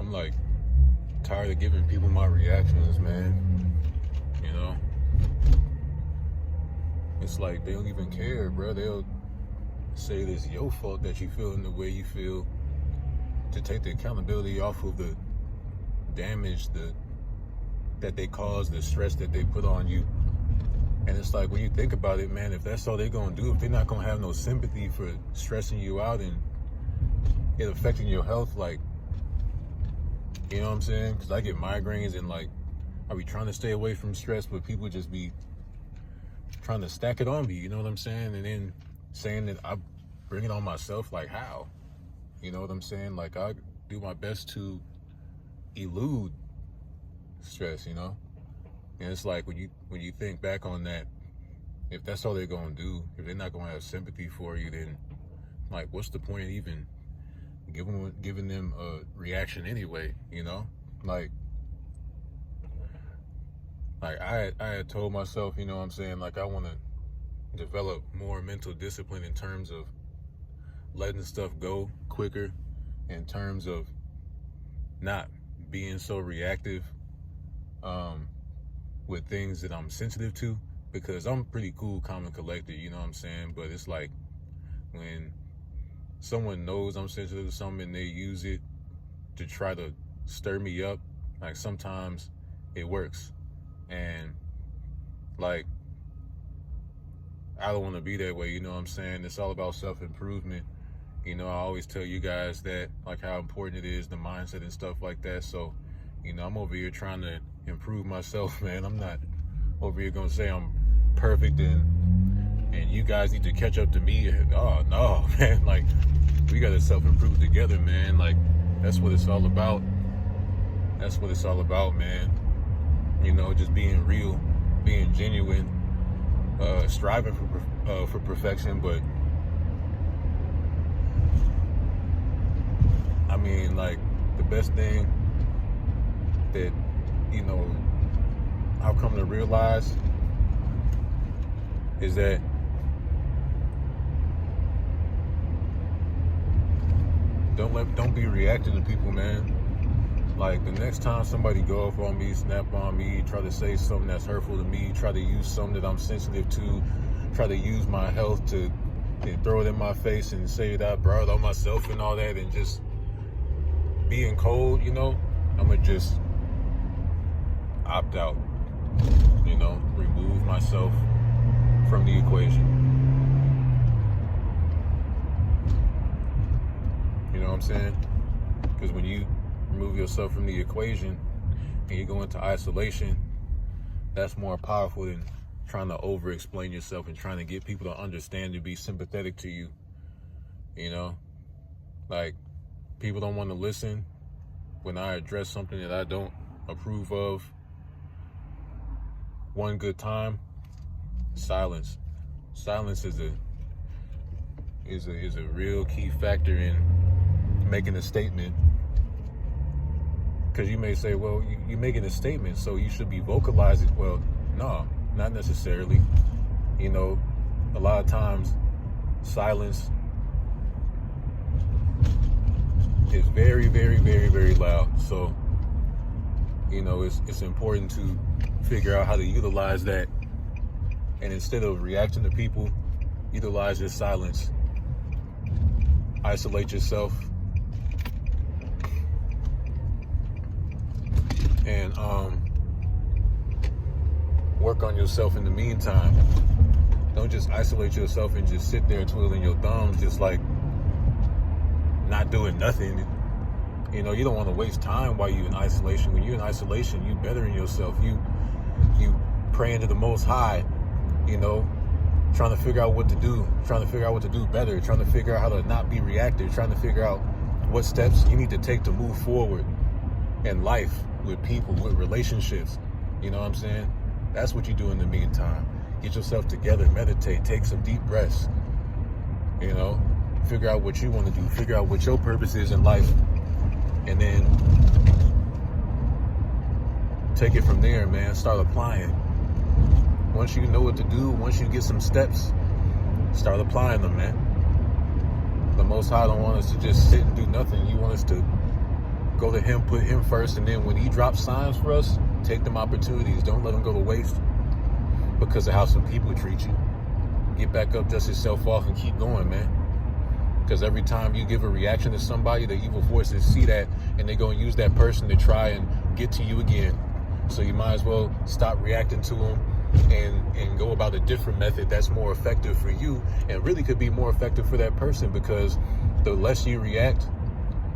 I'm like tired of giving people my reactions, man. You know? It's like they don't even care, bro. They'll say it's your fault that you feel in the way you feel, to take the accountability off of the damage that they cause, the stress that they put on you. And it's like, when you think about it, man, if that's all they're gonna do, if they're not gonna have no sympathy for stressing you out and it affecting your health, like, you know what I'm saying? Because I get migraines and like, I be trying to stay away from stress, but people just be trying to stack it on me, you know what I'm saying? And then saying that I bring it on myself, like how? You know what I'm saying? Like, I do my best to elude stress, you know? And it's like, when you think back on that, if that's all they're gonna do, if they're not gonna have sympathy for you, then like, what's the point of even giving them a reaction anyway, you know? Like I had told myself, you know what I'm saying, like, I want to develop more mental discipline in terms of letting stuff go quicker, in terms of not being so reactive with things that I'm sensitive to, because I'm pretty cool, calm, and collected, you know what I'm saying? But it's like, when someone knows I'm sensitive to something and they use it to try to stir me up, like, sometimes it works. And like, I don't want to be that way, you know what I'm saying? It's all about self-improvement. You know, I always tell you guys that, like, how important it is, the mindset and stuff like that. So, you know, I'm over here trying to improve myself, man. I'm not over here gonna say I'm perfect and you guys need to catch up to me. Oh no, man. Like, we gotta self-improve together, man. Like, that's what it's all about. That's what it's all about, man. You know, just being real, being genuine, striving for perfection. But I mean, like, the best thing that, you know, I've come to realize is that don't be reacting to people, man. Like, the next time somebody go off on me, snap on me, try to say something that's hurtful to me, try to use something that I'm sensitive to, try to use my health to throw it in my face and say that I brought it on myself and all that, and just being cold, you know, I'm gonna just opt out, you know, remove myself from the equation. You know what I'm saying? Because when you remove yourself from the equation and you go into isolation, that's more powerful than trying to over-explain yourself and trying to get people to understand and be sympathetic to you. You know, like, people don't want to listen when I address something that I don't approve of. One good time, silence. Silence is a real key factor in making a statement. Because you may say, well, you're making a statement, so you should be vocalizing. Well, no, not necessarily. You know, a lot of times silence is very, very, very, very loud. So, you know, it's important to figure out how to utilize that. And instead of reacting to people, utilize your silence. Isolate yourself. And work on yourself in the meantime. Don't just isolate yourself and just sit there twiddling your thumbs, just like not doing nothing. You know, you don't want to waste time while you're in isolation. When you're in isolation, you bettering yourself. You praying to the Most High, you know, trying to figure out what to do, trying to figure out what to do better, trying to figure out how to not be reactive, trying to figure out what steps you need to take to move forward in life, with people, with relationships. You know what I'm saying? That's what you do in the meantime. Get yourself together, meditate, take some deep breaths, you know, figure out what you want to do, figure out what your purpose is in life, and then take it from there, man. Start applying. Once you know what to do, once you get some steps, start applying them, man. The Most High don't want us to just sit and do nothing. You want us to go to him, put him first, and then when he drops signs for us, take them opportunities. Don't let them go to waste because of how some people treat you. Get back up, dust yourself off, and keep going, man. Because every time you give a reaction to somebody, the evil forces see that, and they're going to use that person to try and get to you again. So you might as well stop reacting to them and go about a different method that's more effective for you and really could be more effective for that person, because the less you react,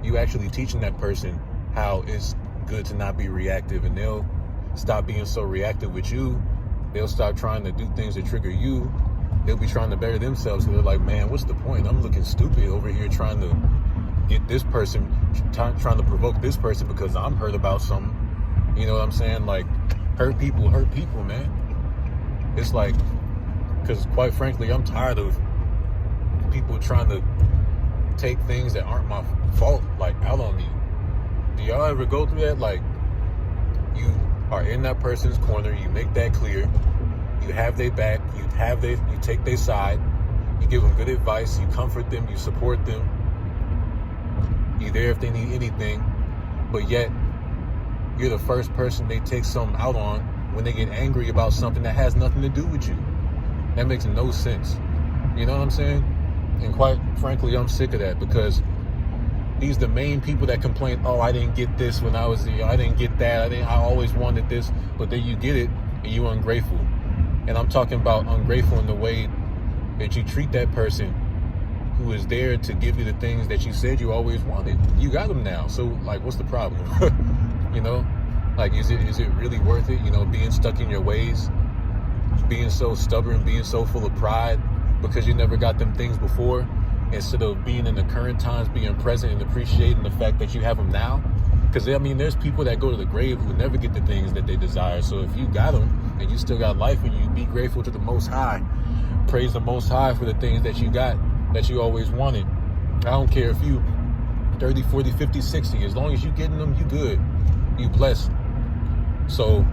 you actually teaching that person how it's good to not be reactive, and they'll stop being so reactive with you. They'll stop trying to do things that trigger you. They'll be trying to better themselves, because they're like, man, what's the point? I'm looking stupid over here trying to get this person, trying to provoke this person because I'm hurt about something. You know what I'm saying? Like, hurt people, man. It's like, because quite frankly, I'm tired of people trying to take things that aren't my fault, like, out on me. Do y'all ever go through that? Like, you are in that person's corner, you make that clear, you have their back, you take their side, you give them good advice, you comfort them, you support them, you're there if they need anything, but yet you're the first person they take something out on when they get angry about something that has nothing to do with you. That makes no sense. You know what I'm saying? And quite frankly, I'm sick of that, because these the main people that complain, oh, I didn't get this when I was there, I didn't get that, I always wanted this, but then you get it and you ungrateful. And I'm talking about ungrateful in the way that you treat that person who is there to give you the things that you said you always wanted. You got them now, so like, what's the problem? You know, like, is it really worth it? You know, being stuck in your ways, being so stubborn, being so full of pride because you never got them things before, instead of being in the current times, being present and appreciating the fact that you have them now. Because, I mean, there's people that go to the grave who never get the things that they desire. So if you got them and you still got life in you, be grateful to the Most High. Praise the Most High for the things that you got, that you always wanted. I don't care if you 30, 40, 50, 60. As long as you getting them, you good. You blessed. So,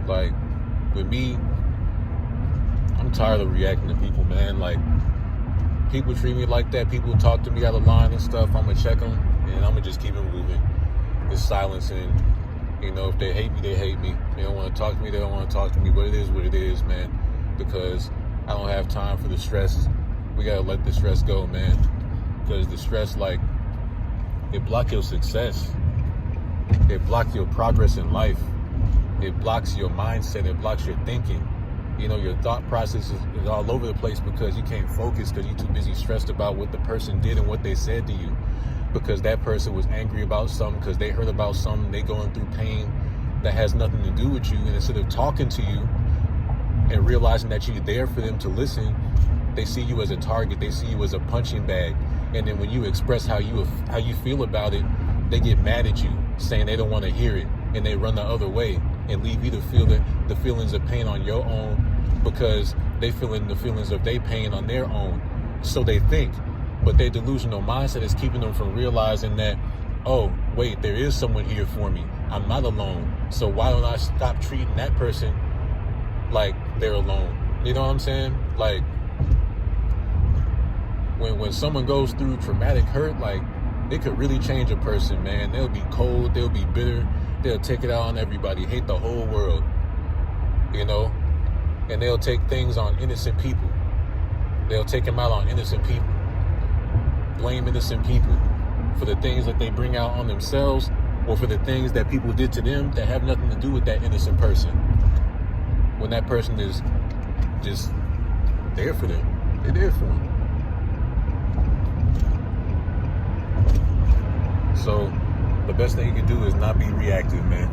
like, with me, I'm tired of reacting to people, man. Like, people treat me like that. People talk to me out of line and stuff. I'm going to check them, and I'm going to just keep it moving. It's silencing. You know, if they hate me, they hate me. They don't want to talk to me, they don't want to talk to me. But it is what it is, man. Because I don't have time for the stress. We got to let the stress go, man. Because the stress, like, it blocks your success. It blocks your progress in life. It blocks your mindset. It blocks your thinking. You know, your thought process is all over the place because you can't focus because you're too busy stressed about what the person did and what they said to you. Because that person was angry about something, because they heard about something, they going through pain that has nothing to do with you. And instead of talking to you and realizing that you're there for them to listen, they see you as a target. They see you as a punching bag. And then when you express how you feel about it, they get mad at you, saying they don't want to hear it, and they run the other way and leave you to feel the feelings of pain on your own, because they feeling the feelings of their pain on their own. So they think, but their delusional mindset is keeping them from realizing that, oh, wait, there is someone here for me. I'm not alone. So why don't I stop treating that person like they're alone? You know what I'm saying? Like, when someone goes through traumatic hurt, like, it could really change a person, man. They'll be cold, they'll be bitter, they'll take it out on everybody, hate the whole world, you know? And they'll take things on innocent people. They'll take them out on innocent people. Blame innocent people for the things that they bring out on themselves, or for the things that people did to them that have nothing to do with that innocent person, when that person is just there for them. They're there for them. So the best thing you can do is not be reactive, man.